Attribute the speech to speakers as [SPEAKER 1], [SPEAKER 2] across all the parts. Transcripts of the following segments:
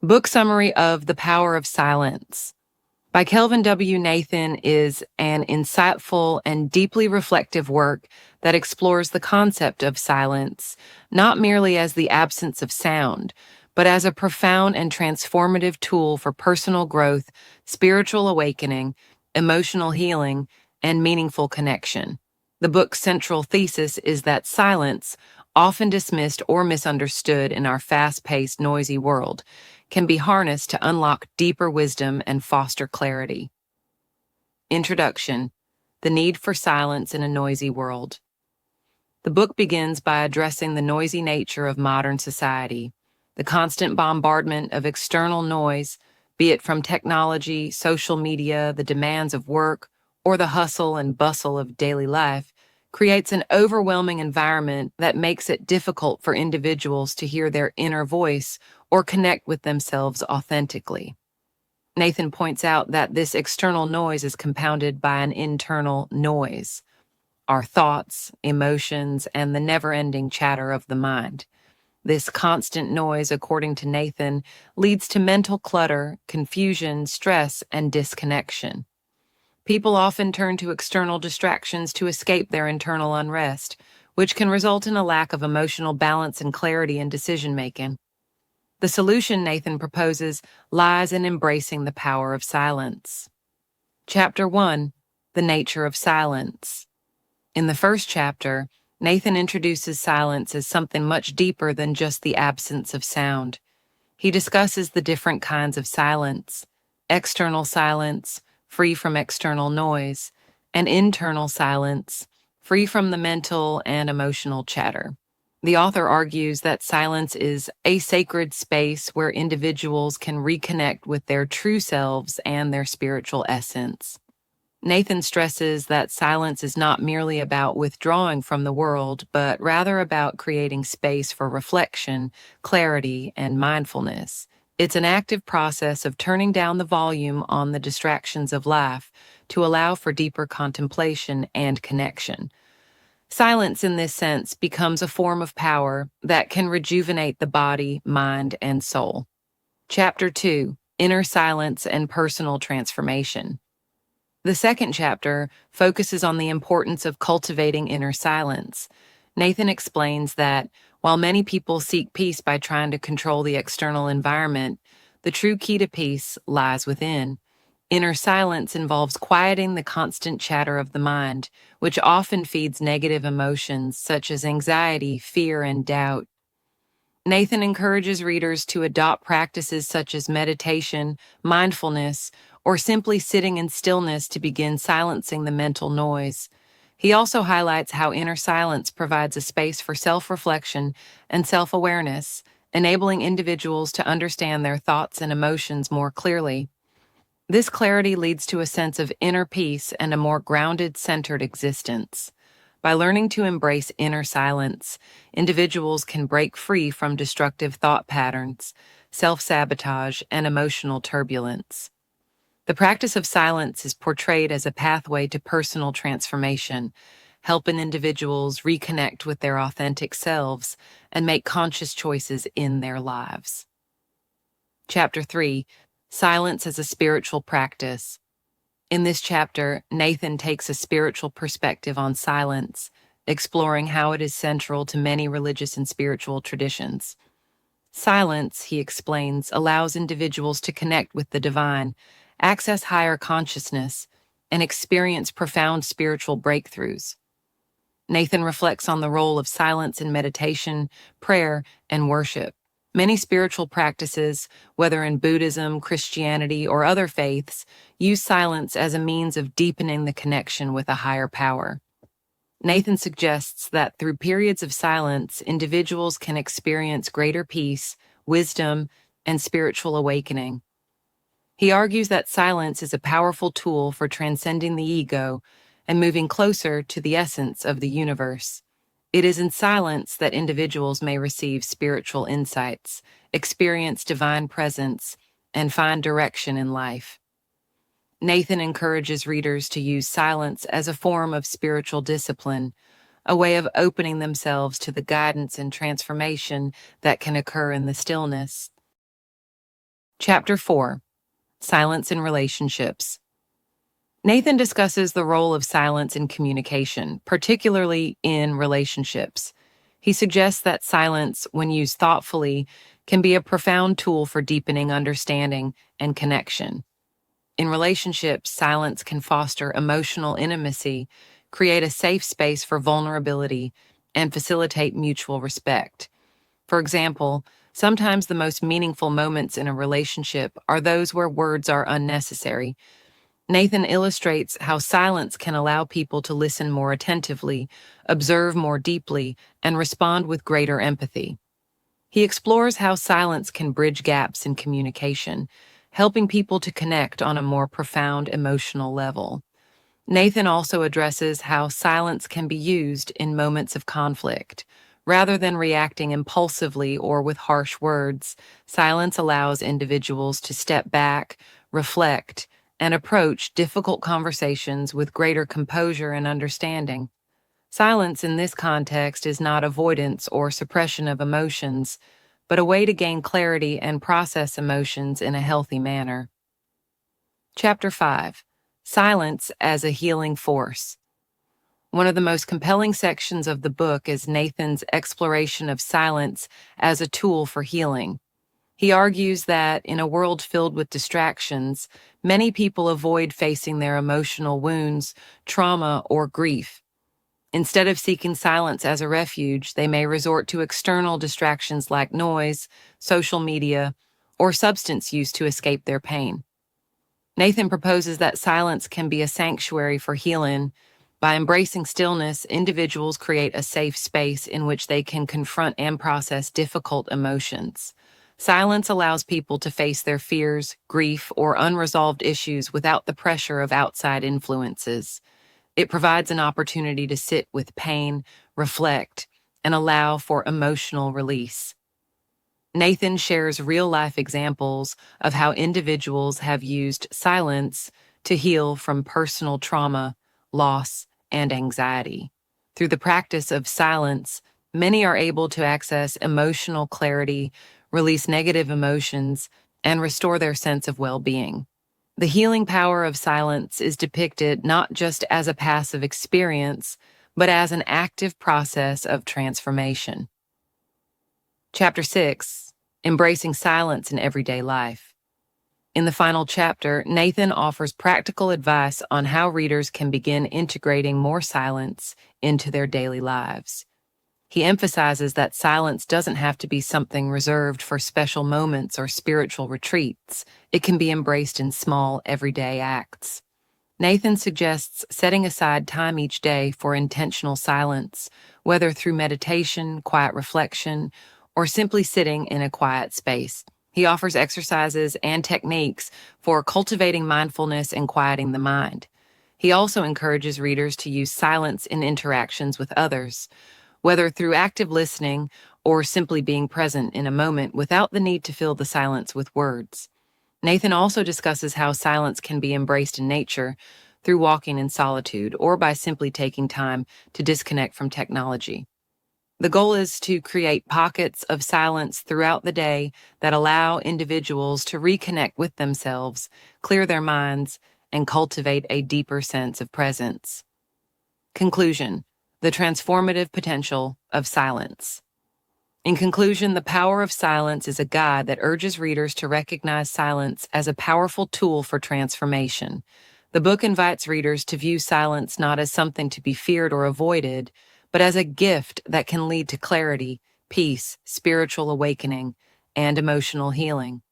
[SPEAKER 1] Book summary of The Power of Silence by Kelvin W. Nathan is an insightful and deeply reflective work that explores the concept of silence, not merely as the absence of sound, but as a profound and transformative tool for personal growth, spiritual awakening, emotional healing, and meaningful connection. The book's central thesis is that silence, often dismissed or misunderstood in our fast-paced, noisy world, can be harnessed to unlock deeper wisdom and foster clarity. Introduction: The Need for Silence in a Noisy World. The book begins by addressing the noisy nature of modern society. The constant bombardment of external noise, be it from technology, social media, the demands of work, or the hustle and bustle of daily life, creates an overwhelming environment that makes it difficult for individuals to hear their inner voice or connect with themselves authentically. Nathan points out that this external noise is compounded by an internal noise: our thoughts, emotions, and the never-ending chatter of the mind. This constant noise, according to Nathan, leads to mental clutter, confusion, stress, and disconnection. People often turn to external distractions to escape their internal unrest, which can result in a lack of emotional balance and clarity in decision-making. The solution Nathan proposes lies in embracing the power of silence. Chapter 1: The Nature of Silence. In the first chapter, Nathan introduces silence as something much deeper than just the absence of sound. He discusses the different kinds of silence: external silence, free from external noise, and internal silence, free from the mental and emotional chatter. The author argues that silence is a sacred space where individuals can reconnect with their true selves and their spiritual essence. Nathan stresses that silence is not merely about withdrawing from the world, but rather about creating space for reflection, clarity, and mindfulness. It's an active process of turning down the volume on the distractions of life to allow for deeper contemplation and connection. Silence, in this sense, becomes a form of power that can rejuvenate the body, mind, and soul. Chapter 2: Inner Silence and Personal Transformation. The second chapter focuses on the importance of cultivating inner silence. Nathan explains that while many people seek peace by trying to control the external environment, the true key to peace lies within. Inner silence involves quieting the constant chatter of the mind, which often feeds negative emotions such as anxiety, fear, and doubt. Nathan encourages readers to adopt practices such as meditation, mindfulness, or simply sitting in stillness to begin silencing the mental noise. He also highlights how inner silence provides a space for self-reflection and self-awareness, enabling individuals to understand their thoughts and emotions more clearly. This clarity leads to a sense of inner peace and a more grounded, centered existence. By learning to embrace inner silence, individuals can break free from destructive thought patterns, self-sabotage, and emotional turbulence. The practice of silence is portrayed as a pathway to personal transformation, helping individuals reconnect with their authentic selves and make conscious choices in their lives. Chapter 3: Silence as a Spiritual Practice. In this chapter, Nathan takes a spiritual perspective on silence, exploring how it is central to many religious and spiritual traditions. Silence, he explains, allows individuals to connect with the divine, access higher consciousness, and experience profound spiritual breakthroughs. Nathan reflects on the role of silence in meditation, prayer, and worship. Many spiritual practices, whether in Buddhism, Christianity, or other faiths, use silence as a means of deepening the connection with a higher power. Nathan suggests that through periods of silence, individuals can experience greater peace, wisdom, and spiritual awakening. He argues that silence is a powerful tool for transcending the ego and moving closer to the essence of the universe. It is in silence that individuals may receive spiritual insights, experience divine presence, and find direction in life. Nathan encourages readers to use silence as a form of spiritual discipline, a way of opening themselves to the guidance and transformation that can occur in the stillness. Chapter 4: Silence in Relationships. Nathan discusses the role of silence in communication, particularly in relationships. He suggests that silence, when used thoughtfully, can be a profound tool for deepening understanding and connection. In relationships, silence can foster emotional intimacy, create a safe space for vulnerability, and facilitate mutual respect. For example, sometimes the most meaningful moments in a relationship are those where words are unnecessary. Nathan illustrates how silence can allow people to listen more attentively, observe more deeply, and respond with greater empathy. He explores how silence can bridge gaps in communication, helping people to connect on a more profound emotional level. Nathan also addresses how silence can be used in moments of conflict. Rather than reacting impulsively or with harsh words, silence allows individuals to step back, reflect, and approach difficult conversations with greater composure and understanding. Silence in this context is not avoidance or suppression of emotions, but a way to gain clarity and process emotions in a healthy manner. Chapter 5: Silence as a Healing Force. One of the most compelling sections of the book is Nathan's exploration of silence as a tool for healing. He argues that in a world filled with distractions, many people avoid facing their emotional wounds, trauma, or grief. Instead of seeking silence as a refuge, they may resort to external distractions like noise, social media, or substance use to escape their pain. Nathan proposes that silence can be a sanctuary for healing. By embracing stillness, individuals create a safe space in which they can confront and process difficult emotions. Silence allows people to face their fears, grief, or unresolved issues without the pressure of outside influences. It provides an opportunity to sit with pain, reflect, and allow for emotional release. Nathan shares real-life examples of how individuals have used silence to heal from personal trauma, loss, and anxiety. Through the practice of silence, many are able to access emotional clarity, release negative emotions, and restore their sense of well-being. The healing power of silence is depicted not just as a passive experience, but as an active process of transformation. Chapter 6: Embracing Silence in Everyday Life. In the final chapter, Nathan offers practical advice on how readers can begin integrating more silence into their daily lives. He emphasizes that silence doesn't have to be something reserved for special moments or spiritual retreats. It can be embraced in small, everyday acts. Nathan suggests setting aside time each day for intentional silence, whether through meditation, quiet reflection, or simply sitting in a quiet space. He offers exercises and techniques for cultivating mindfulness and quieting the mind. He also encourages readers to use silence in interactions with others, whether through active listening or simply being present in a moment without the need to fill the silence with words. Nathan also discusses how silence can be embraced in nature through walking in solitude or by simply taking time to disconnect from technology. The goal is to create pockets of silence throughout the day that allow individuals to reconnect with themselves, clear their minds, and cultivate a deeper sense of presence. Conclusion: the transformative potential of silence. In conclusion, The Power of Silence is a guide that urges readers to recognize silence as a powerful tool for transformation. The book invites readers to view silence not as something to be feared or avoided, but as a gift that can lead to clarity, peace, spiritual awakening, and emotional healing.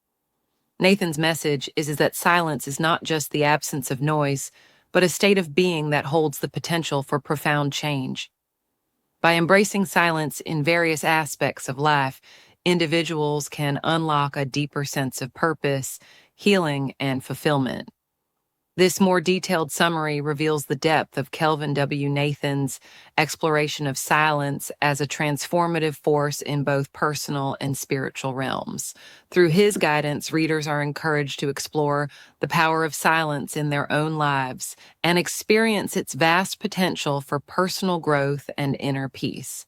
[SPEAKER 1] Nathan's message is that silence is not just the absence of noise, but a state of being that holds the potential for profound change. By embracing silence in various aspects of life, individuals can unlock a deeper sense of purpose, healing, and fulfillment. This more detailed summary reveals the depth of Kelvin W. Nathan's exploration of silence as a transformative force in both personal and spiritual realms. Through his guidance, readers are encouraged to explore the power of silence in their own lives and experience its vast potential for personal growth and inner peace.